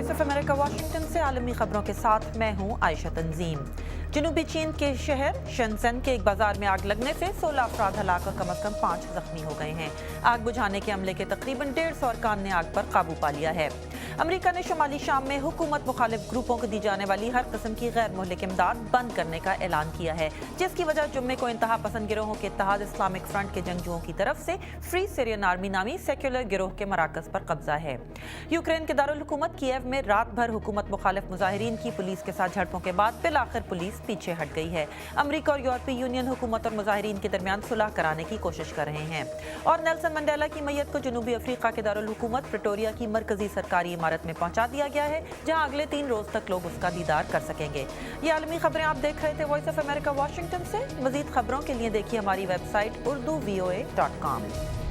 Voice of America Washington से आलमी खबरों के साथ मैं हूं आयशा तंजीम। जनूबी चीन के शहर शेनज़ेन के एक बाजार में आग लगने से 16 अफराद हलाक और कम से कम 5 जख्मी हो गए हैं। आग बुझाने के अमले के तकरीबन 150 अरकान ने आग पर काबू पा लिया है। अमेरिका ने शुमाली शाम में हुकूमत मुखालिफ ग्रुपों को दी जाने वाली हर किस्म की गैर मुहलिक इमदाद बंद करने का ऐलान किया है, जिसकी वजह जुम्मे को इंतहा पसंद गिरोहों के इत्तेहाद इस्लामिक फ्रंट के जंगजुओं की तरफ से फ्री सीरियन आर्मी नामी सेक्युलर गिरोह के मराकज पर कब्जा है। यूक्रेन के दारुल हुकूमत कीव में रात भर हुकूमत मुखालिफ मुजाहिरीन की पुलिस के साथ झड़पों के बाद बिल आखिर पुलिस पीछे हट गई है। अमेरिका और यूरोपीय यूनियन हुकूमत और मुजाहिरीन के दरमियान सुलह कराने की कोशिश कर रहे हैं। और नेल्सन मंडेला की मैयत को जनूबी अफ्रीका के दारुल हुकूमत प्रिटोरिया की मरकजी सरकारी इमारत में पहुंचा दिया गया है, जहां अगले 3 रोज तक लोग उसका दीदार कर सकेंगे। ये आलमी खबरें आप देख रहे थे वॉइस ऑफ अमेरिका वाशिंगटन से। मजीद खबरों के लिए देखिए हमारी वेबसाइट urduvoa.com।